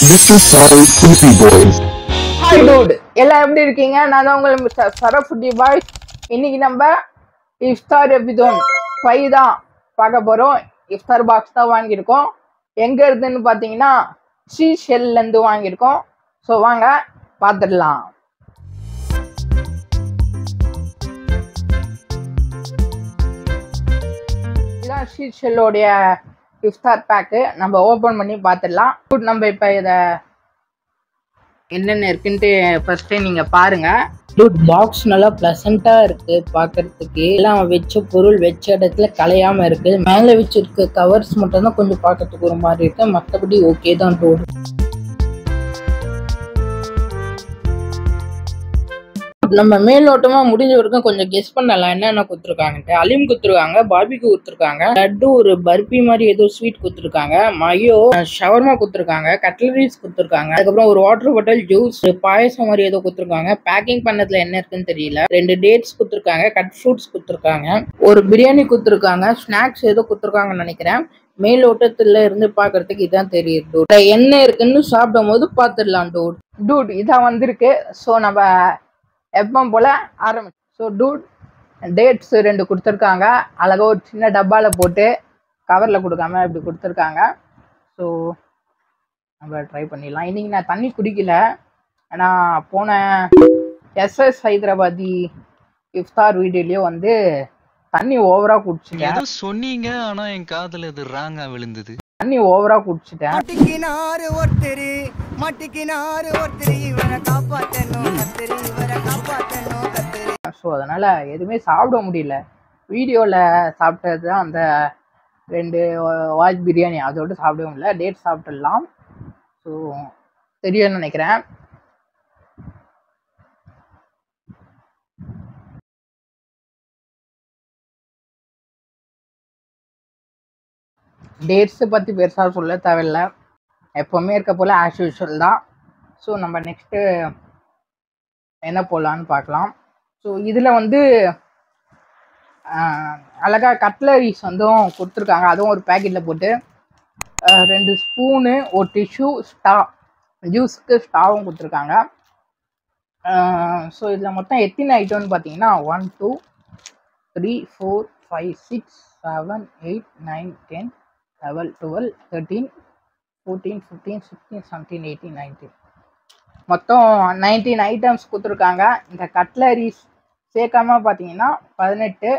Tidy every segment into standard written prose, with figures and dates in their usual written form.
This is Sai Kusi Boys. Hi dude, எல்லாம் எப்படி இருக்கீங்க? நான் தான் உங்கள் மிஸ்டர் சரஃபுட்டி பாய். இன்னைக்கு நம்ம இஃப்தார் எபிசோட் 5 தான் பார்க்க போகிறோம். இஃப்தார் பாக்ஸ் தான் வாங்கியிருக்கோம். எங்கே இருக்குதுன்னு பார்த்தீங்கன்னா சீஷெல்லேருந்து வாங்கியிருக்கோம். ஸோ வாங்க பார்த்துடலாம். இதுதான் சீஷெல்லோடைய இஃப்தார் பேக்கு. நம்ம ஓப்பன் பண்ணி பார்த்துடலாம். நம்ம இப்போ இதை என்னென்ன இருக்குன்ட்டு ஃபர்ஸ்டே நீங்க பாருங்க. பாக்ஸ் நல்லா பிளசண்டா இருக்கு பாக்குறதுக்கு. எல்லாம் வச்ச பொருள் வச்ச இடத்துல கலையாம இருக்கு. மேல வச்சிருக்க கவர்ஸ் மட்டும் தான் கொஞ்சம் பார்க்கறதுக்கு ஒரு மாதிரி இருக்கு. மற்றபடி ஓகே தான் டூட். நம்ம மேலோட்டமா முடிஞ்ச வரைக்கும் கொஞ்சம் கெஸ் பண்ணலாம் என்னென்ன கொடுத்துருக்காங்கன்ட்டு. அலிம் கொடுத்துருக்காங்க, பார்பிக்கு கொடுத்துருக்காங்க, லட்டு ஒரு பர்பி மாதிரி ஏதோ ஸ்வீட் கொடுத்துருக்காங்க, மயோ ஷவர்மா கொடுத்துருக்காங்க, கட்லரிஸ் கொடுத்துருக்காங்க, அதுக்கப்புறம் ஒரு வாட்டர் பாட்டில், ஜூஸ், பாயசம் மாதிரி ஏதோ கொடுத்துருக்காங்க. பேக்கிங் பண்ணதுல என்ன இருக்குன்னு தெரியல. 2 டேட்ஸ் கொடுத்துருக்காங்க, கட் ஃப்ரூட்ஸ் கொடுத்துருக்காங்க, ஒரு பிரியாணி கொடுத்துருக்காங்க, ஸ்நாக்ஸ் ஏதோ கொடுத்துருக்காங்கன்னு நினைக்கிறேன். மேலோட்டத்துல இருந்து பாக்குறதுக்கு இதான் தெரியுது. என்ன இருக்குன்னு சாப்பிடும் போது பாத்துடலாம் டூட். இதான் வந்திருக்கு. ஸோ நம்ம எப்பவும் போல ஆரம்பிச்சு. ஸோ டூட் டேட்ஸ் 2 கொடுத்துருக்காங்க. அழகாக ஒரு சின்ன டப்பாவில் போட்டு கவரில் கொடுக்காம இப்படி கொடுத்துருக்காங்க. ஸோ நம்ம ட்ரை பண்ணிடலாம். இன்றைக்கி நான் தண்ணி குடிக்கல. ஆனால் போன எஸ்எஸ் ஹைதராபாதி இஃப்தார் வீடியோலேயே வந்து தண்ணி ஓவராக குடிச்சிட்டேன். சொன்னீங்க ஆனால் என் காதில் இது ராங்காக விழுந்தது. தண்ணி ஓவராக குடிச்சிட்டேன். ஸோ அதனால் எதுவுமே சாப்பிட முடியல. வீடியோவில் சாப்பிட்டது தான் அந்த 2 வாஜ் பிரியாணி, அதோடு சாப்பிடவே முடியல. டேட் சாப்பிட்டுடலாம். ஸோ தெரியும்னு நினைக்கிறேன். டேட்ஸை பற்றி பெருசாக சொல்ல தேவையில்லை. எப்போவுமே இருக்க போல் ஆஸ் யூஷுவல் தான். ஸோ நம்ம நெக்ஸ்ட்டு என்ன போடலான்னு பார்க்கலாம். ஸோ இதில் வந்து அழகாக கட்லரிஸ் வந்தும் கொடுத்துருக்காங்க. அதுவும் ஒரு பேக்கெட்டில் போட்டு 2 ஸ்பூனு, ஒரு டிஷ்யூ, ஸ்டா, ஜூஸுக்கு ஸ்டாவும் கொடுத்துருக்காங்க. ஸோ இதில் மொத்தம் எத்தனை ஐட்டம்னு பார்த்தீங்கன்னா 1 2 3 4 5 6 7 8 9 10 11 12 13 14 15 16 17 18 19 மொத்தம் 19 ஐட்டம்ஸ் கொடுத்துருக்காங்க. இந்த கட்லரிஸ் சேர்க்காம பார்த்தீங்கன்னா 18.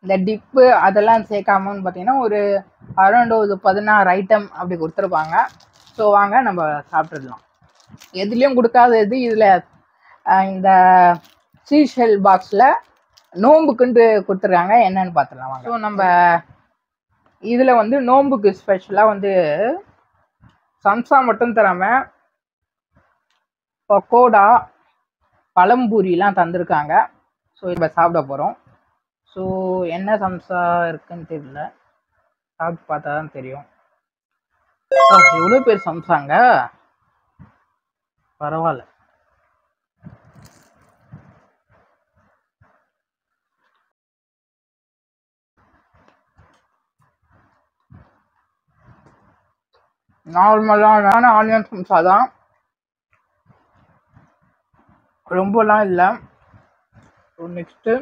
இந்த டிப்பு அதெல்லாம் சேர்க்காமன்னு பார்த்தீங்கன்னா ஒரு அரௌண்ட் 16 ஐட்டம் அப்படி கொடுத்துருப்பாங்க. ஸோ வாங்க நம்ம சாப்பிட்டுடலாம். எதுலேயும் கொடுக்காதது இதில் இந்த சீஷெல் பாக்ஸில் நோம்புக்குன்ட்டு கொடுத்துருக்காங்க. என்னன்னு பார்த்துடலாம் வாங்க. ஸோ நம்ம இதில் வந்து நோம்புக்கு ஸ்பெஷலாக வந்து சம்சா மட்டும் தராமல் பக்கோடா, பழம்பூரிலாம் தந்திருக்காங்க. ஸோ இப்போ சாப்பிட போகிறோம். ஸோ என்ன சம்சா இருக்குன்னு தெரியல, சாப்பிட்டு பார்த்தா தான் தெரியும். எவ்வளோ பேர் சம்சாங்க, பரவாயில்ல. நார்மலான ஆனியன் சம்சா தான், ரொம்பலாம் இல்லை. நெக்ஸ்ட்டு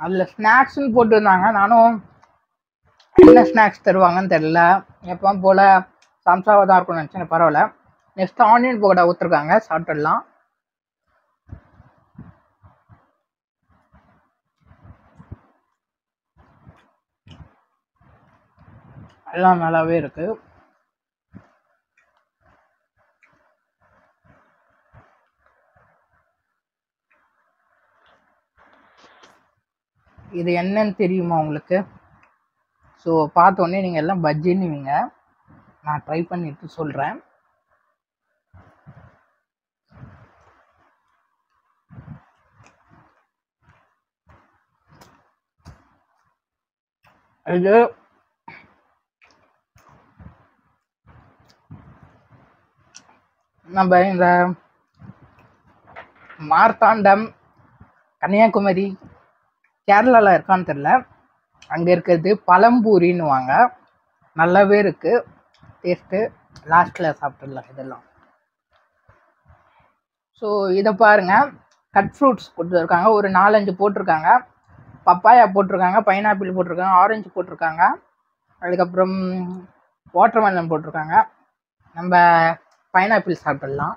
அதில் ஸ்நாக்ஸ்ன்னு போட்டுருந்தாங்க. நானும் என்ன ஸ்நாக்ஸ் தருவாங்கன்னு தெரில. எப்பவும் போல் சம்சாவாக தான் இருக்கும்னு நினச்சேன். பரவாயில்ல. நெக்ஸ்ட்டு ஆனியன் பக்கோடா ஊற்றுருக்காங்க, சாப்பிட்டுடலாம். எல்லாம் நல்லாவே இருக்குது. இது என்னன்னு தெரியுமா உங்களுக்கு? ஸோ பார்த்தோன்னே நீங்கள் எல்லாம் பஜ்ஜின்னுவீங்க. நான் ட்ரை பண்ணிட்டு சொல்கிறேன். இது நம்ம இந்த மார்த்தாண்டம், கன்னியாகுமரி, கேரளாவில் இருக்கான்னு தெரில, அங்கே இருக்கிறது பழம்பூரின்னுவாங்க. நல்லாவே இருக்குது. டேஸ்ட்டு லாஸ்ட்டில் சாப்பிட்டுடலாம் இதெல்லாம். ஸோ இதை பாருங்கள், கட் ஃப்ரூட்ஸ் கொடுத்துருக்காங்க, ஒரு 4-5 போட்டிருக்காங்க. பப்பாயா போட்டிருக்காங்க, பைனாப்பிள் போட்டிருக்காங்க, ஆரஞ்சு போட்டிருக்காங்க, அதுக்கப்புறம் வாட்டர்மெலன் போட்டிருக்காங்க. நம்ம பைனாப்பிள் சாப்பிட்டுடலாம்.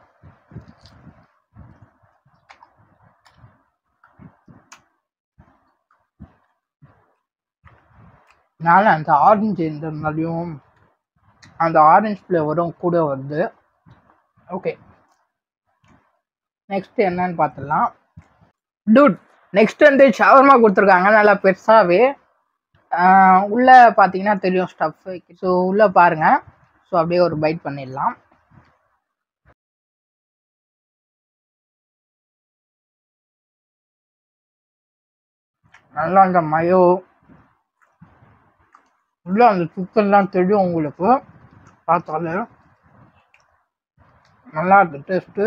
அதனால அந்த ஆரஞ்சு இந்த மாதிரியும் அந்த ஆரஞ்சு ஃப்ளேவரும் கூட வருது. ஓகே, நெக்ஸ்ட் என்னன்னு பார்த்துடலாம். டூட், நெக்ஸ்ட் வந்து ஷவர்மா கொடுத்துருக்காங்க, நல்லா பெருசாகவே. உள்ளே பார்த்தீங்கன்னா தெரியும் ஸ்டஃப். ஸோ உள்ளே பாருங்கள். ஸோ அப்படியே ஒரு பைட் பண்ணிடலாம். நல்லா அந்த மயோ உள்ள அந்த சிக்கன்லாம் தெரியும் உங்களுக்கு பார்த்தாலே. நல்லா இருக்கு டேஸ்ட்டு.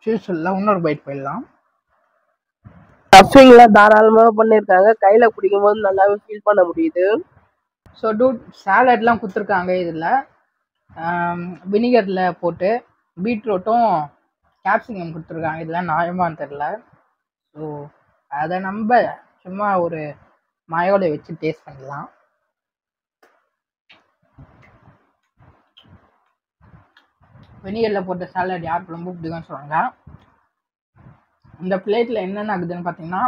சீஸ் எல்லாம் இன்னொரு பைட் போயிடலாம். ஸ்டஃபிங்லாம் தாராளமாக பண்ணியிருக்காங்க, கையில் பிடிக்கும் போது நல்லாவே ஃபீல் பண்ண முடியுது. ஸோ டூட், சாலட்லாம் கொடுத்துருக்காங்க. இதில் வினிகரில் போட்டு பீட்ரூட்டும் கேப்சிகம் கொடுத்துருக்காங்க. இதெல்லாம் நியாயமானு தெரில. ஸோ அதை நம்ம சும்மா ஒரு மயோட வச்சு டேஸ்ட் பண்ணலாம். வினிகரில் போட்ட சாலட் யாருக்கு ரொம்ப பிடிக்கும்னு சொல்லுவாங்க. இந்த பிளேட்டில் என்னென்ன ஆகுதுன்னு பார்த்தீங்கன்னா,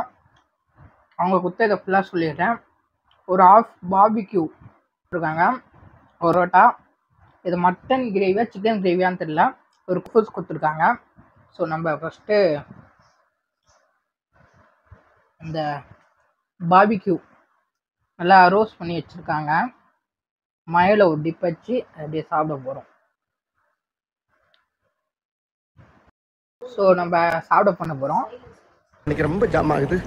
அவங்க கொடுத்ததை ஃபுல்லாக சொல்லிடுறேன். ஒரு ஆஃப் பார்பிக்யூ இருக்காங்க, ஒரு ரோட்டா, இது மட்டன் கிரேவியா சிக்கன் கிரேவியான்னு தெரியல, ஒரு குஃபூஸ் கொடுத்துருக்காங்க. ஸோ நம்ம ஃபஸ்ட்டு இந்த பார்பிக்யூ நல்லா ரோஸ்ட் பண்ணி வச்சுருக்காங்க, மயோல ஒரு டிப் வச்சு அப்படியே சாப்பிட போகிறோம். ஸோ நம்ம சாப்பிட பண்ண போகிறோம். எனக்கு ரொம்ப ஜாம் ஆகுது.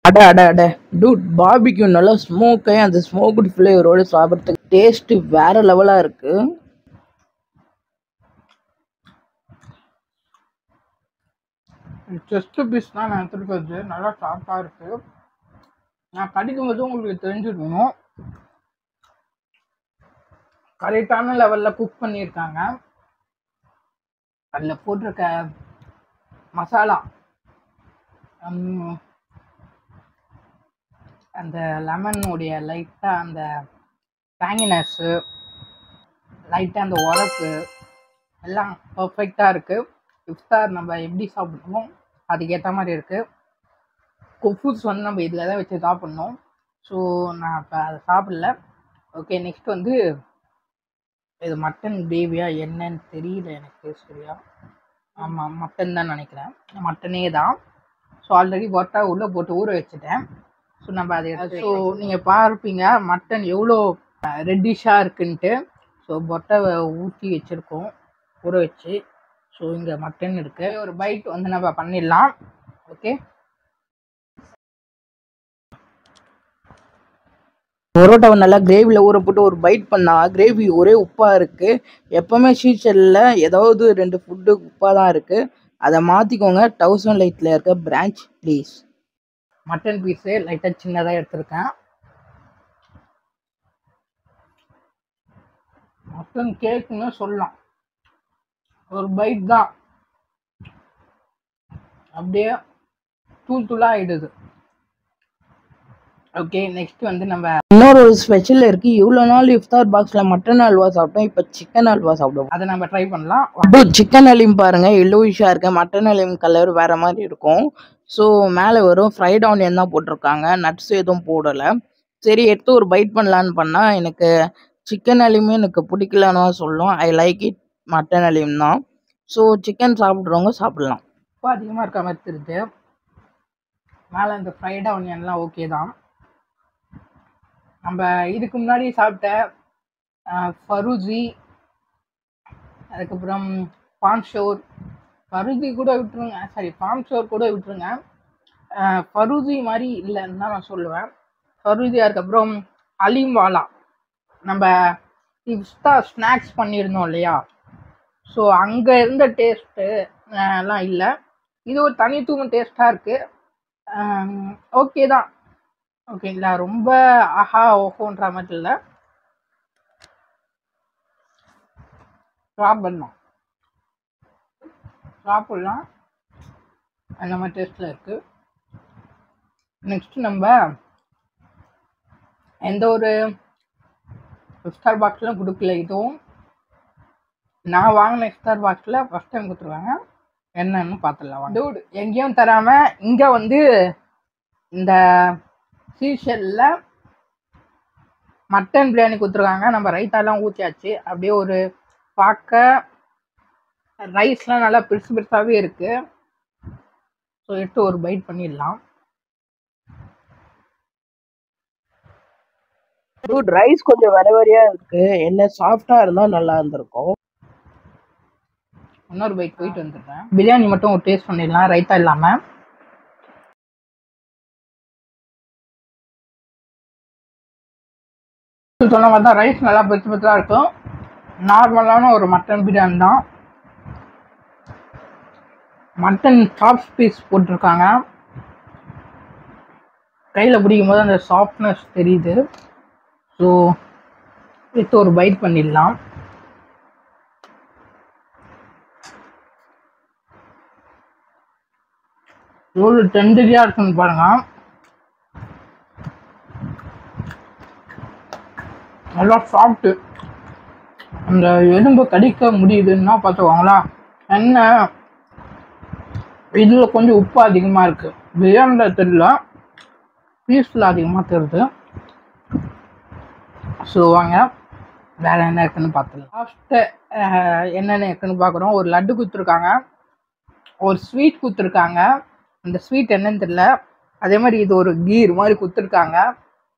அட அட அட டூட், பார்பிக்யூ நல்லா ஸ்மோக்காக அந்த ஸ்மோக்டு ஃப்ளேவரோடு சாப்பிட்றதுக்கு டேஸ்ட்டு வேறு லெவலாக இருக்குது. செஸ்ட் பீஸ் தான் நான் எடுத்துருக்கிறது, நல்லா சாஃப்டாக இருக்குது. நான் கடிக்கும் போது உங்களுக்கு தெரிஞ்சுக்கணும், கரெக்டான லெவலில் குக் பண்ணியிருக்காங்க. அதில் போட்டிருக்க மசாலா, அந்த லெமனுடைய லைட்டாக அந்த டேங்கினஸ்ஸு, லைட்டாக அந்த உரப்பு எல்லாம் பர்ஃபெக்டாக இருக்குது. இஃப்தார் நம்ம எப்படி சாப்பிட்ணுமோ அதுக்கேற்ற மாதிரி இருக்குது. குஃபூஸ் வந்து நம்ம இதில் தான் வச்சு சாப்பிட்ணும். ஸோ நான் இப்போ அதை சாப்பிடல. ஓகே, நெக்ஸ்ட் வந்து இது மட்டன் கிரேவியா என்னன்னு தெரியல எனக்கு சரியா. ஆமாம், மட்டன் தான் நினைக்கிறேன், மட்டனே தான். ஸோ ஆல்ரெடி பொட்டா உள்ளே போட்டு ஊற வச்சுட்டேன். ஸோ நம்ம அதை ஸோ நீங்கள் பார்ப்பீங்க மட்டன் எவ்வளோ ரெட்டிஷாக இருக்குன்ட்டு. ஸோ பொட்டாவை ஊற்றி வச்சுருக்கோம் ஊற வச்சு. ஸோ இங்கே மட்டன் இருக்குது, ஒரு பைட் வந்து நம்ம பண்ணிடலாம். ஓகே, பரோட்டாவை நல்லா கிரேவியில் ஊற போட்டு ஒரு பைட் பண்ணால் கிரேவி ஒரே உப்பாக இருக்குது. எப்போவுமே சீச்சலில் ஏதாவது 2 ஃபுட்டு உப்பாக தான் இருக்குது, அதை மாற்றிக்கோங்க. 1000 லைட்டில் இருக்க பிரான்ச் ப்ளீஸ். மட்டன் பீஸு லைட்டாக சின்னதாக எடுத்திருக்கேன். மட்டன் கேக்குன்னு சொல்லலாம், ஒரு பைட் தான் அப்படியே தூள் தூளாக ஆகிடுது. ஓகே, நெக்ஸ்ட் வந்து நம்ம இன்னொரு ஒரு ஸ்பெஷல் இருக்குது. இவ்வளோ நாள் இஃப்தார் பாக்ஸில் மட்டன் அல்வா சாப்பிட்டோம், இப்போ சிக்கன் அல்வா சாப்பிடுவோம். அதை நம்ம ட்ரை பண்ணலாம். சிக்கன் அலிம் பாருங்கள், எல்லோயிஷாக இருக்குது. மட்டன் அலிம் கலர் வேறு மாதிரி இருக்கும். ஸோ மேலே வரும் ஃப்ரைட் ஆனியன் தான் போட்டிருக்காங்க, நட்ஸ் எதுவும் போடலை. சரி, எடுத்து ஒரு பைட் பண்ணலான்னு பண்ணால் எனக்கு சிக்கன் அலிமே எனக்கு பிடிக்கலன்னு சொல்லும். ஐ லைக் இட் மட்டன் அலிம் தான். ஸோ சிக்கன் சாப்பிட்றவங்க சாப்பிட்லாம். இப்போ அதிகமாக இருக்க மாதிரி தெரியுது. மேலே இந்த ஃப்ரைட் ஆனியன்லாம் ஓகே தான். நம்ம இதுக்கு முன்னாடி சாப்பிட்ட ஃபரூசி, அதுக்கப்புறம் பான்ஷோர், ஃபரூசி கூட விட்டுருங்க, சாரி பான்ஷோர் கூட விட்டுருங்க. ஃபரூசி மாதிரி இல்லைன்னு தான் நான் சொல்லுவேன். ஃபரூசி, அதுக்கப்புறம் அலீம்வாலா, நம்ம இஃப்தார் ஸ்நாக்ஸ் பண்ணியிருந்தோம் இல்லையா, ஸோ அங்கே இருந்த டேஸ்ட்டு எல்லாம் இல்லை. இது ஒரு தனித்துவம் டேஸ்ட்டாக இருக்குது. ஓகே தான், ஓகேங்களா, ரொம்ப ஆஹா ஓஹோன்ற மாதிரி இல்லை. சாப்பிடலாம் அந்த மாதிரி டேஸ்ட்டில் இருக்குது. நெக்ஸ்ட் நம்ம எந்த ஒரு ஸ்டார் பாக்ஸ்லாம் கொடுக்கல. இதுவும் நான் வாங்கின ஸ்டார் பாக்ஸில் ஃபஸ்ட் டைம் கொடுத்துருவாங்க. என்னன்னு பார்த்துடலாம். டூட் எங்கேயும் தராமல் இங்கே வந்து இந்த சீஷல்ல மட்டன் பிரியாணி கொடுத்துருக்காங்க. நம்ம ரைத்தாலாம் ஊற்றியாச்சு. அப்படியே ஒரு பார்க்க ரைஸ்லாம் நல்லா பெருசு பெருசாகவே இருக்குது. ஸோ எடுத்து ஒரு பைட் பண்ணிடலாம். டூட் ரைஸ் கொஞ்சம் வரையா இருக்கு. என்ன சாஃப்டா இருந்தா நல்லா இருந்திருக்கும். இன்னொரு பைட் போயிட்டு வந்துடுறேன். பிரியாணி மட்டும் ஒரு டேஸ்ட் பண்ணிடலாம் ரைத்தா இல்லாமல். சொன்ன மாதிரி தான் ரைஸ் நல்லா பெருசு பெருசாக இருக்கும். நார்மலான ஒரு மட்டன் பிரியாணி தான். மட்டன் சாப்ஸ் பீஸ் போட்டிருக்காங்க. கையில் பிடிக்கும் போது அந்த சாஃப்ட்னஸ் தெரியுது. ஸோ எடுத்து ஒரு பைட் பண்ணிடலாம். எவ்வளோ டெண்டரியாக இருக்குன்னு பாருங்க. நல்லா சாப்பிட்டு அந்த எலும்பு கடிக்க முடியுதுன்னா பார்த்துக்கோங்களா. என்ன இதில் கொஞ்சம் உப்பு அதிகமாக இருக்குது. பிரியாணியில் தெரியல, பீஸில் அதிகமாக தெரியுது. ஸோ வாங்க வேறு என்ன இருக்குன்னு பார்த்துக்கலாம். லாஸ்ட்டு என்னென்ன இருக்குன்னு பார்க்குறோம். ஒரு லட்டு கொடுத்துருக்காங்க, ஒரு ஸ்வீட் கொடுத்துருக்காங்க. அந்த ஸ்வீட் என்னன்னு தெரியல. அதே மாதிரி இது ஒரு கீர் மாதிரி கொடுத்துருக்காங்க.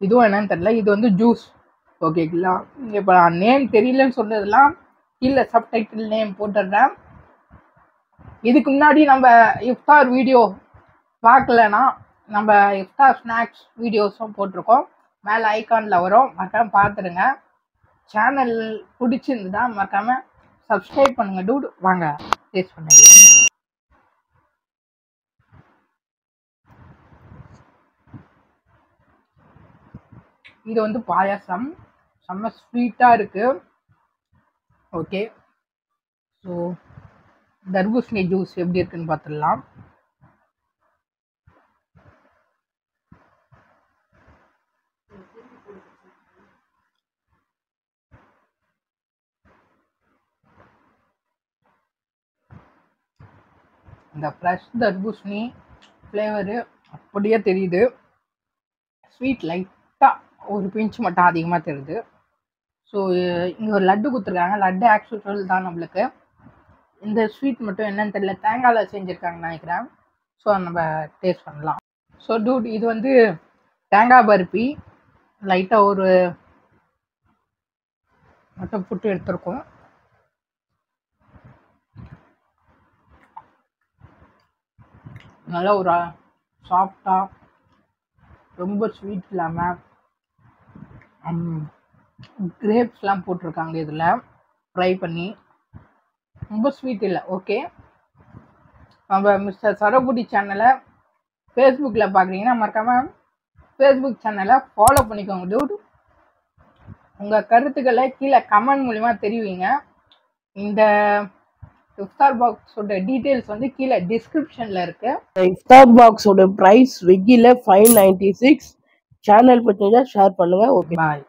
இதுவும் என்னன்னு தெரியல. இது வந்து ஜூஸ். ஓகேங்களா, இப்போ நான் நேம் தெரியலன்னு சொன்னதெல்லாம் கீழே சப்டைட்டில் நேம் போட்டுடுறேன். இதுக்கு முன்னாடி நம்ம இஃப்தார் வீடியோ பார்க்கலன்னா நம்ம இஃப்தார் ஸ்நாக்ஸ் வீடியோஸும் போட்டிருக்கோம். மேலே ஐகானில் வரும், மறக்காமல் பார்த்துருங்க. சேனல் பிடிச்சிருந்துதா மறக்காமல் சப்ஸ்கிரைப் பண்ணுங்கள். டூட் வாங்க டேஸ்ட் பண்ணுங்க. இது வந்து பாயாசம், செம்ம ஸ்வீட்டாக இருக்குது. ஓகே, ஸோ தர்பூசணி ஜூஸ் எப்படி இருக்குன்னு பார்த்துடலாம். இந்த ஃப்ரெஷ் தர்பூசணி ஃப்ளேவரு அப்படியே தெரியுது. ஸ்வீட் லைட்டாக ஒரு பிஞ்ச் மட்டும் அதிகமாக தெரியுது. ஸோ இங்கே ஒரு லட்டு கொடுத்துருக்காங்க. லட்டு ஆக்சுவல் தான் நம்மளுக்கு. இந்த ஸ்வீட் மட்டும் என்னன்னு தெரியல, தேங்காயில் செஞ்சுருக்காங்கன்னு நினைக்கிறேன். ஸோ நம்ம டேஸ்ட் பண்ணலாம். ஸோ டூட் இது வந்து தேங்காய் பருப்பி லைட்டாக ஒரு மட்டும் புட்டு எடுத்துருக்கோம். நல்லா ஒரு சாஃப்டாக, ரொம்ப ஸ்வீட் இல்லாமல், கிரேப்ஸ்லாம் போட்டிருக்காங்க இதில் ஃப்ரை பண்ணி. ரொம்ப ஸ்வீட் இல்லை. ஓகே, நம்ம மிஸ்டர் சரபுடி சேனலை ஃபேஸ்புக்கில் பார்க்குறீங்கன்னா மறக்காமல் ஃபேஸ்புக் சேனலை ஃபாலோ பண்ணிக்கோங்க டூட். உங்கள் கருத்துக்களை கீழே கமெண்ட் மூலிமா தெரிவிங்க. இந்த இஃப்தார் பாக்ஸோட டீட்டெயில்ஸ் வந்து கீழே டிஸ்கிரிப்ஷனில் இருக்குது. இஃப்தார் பாக்ஸோட ப்ரைஸ் ஸ்விக்கியில் 596. சேனல் பற்றினா ஷேர் பண்ணுங்கள். ஓகே, பாய்.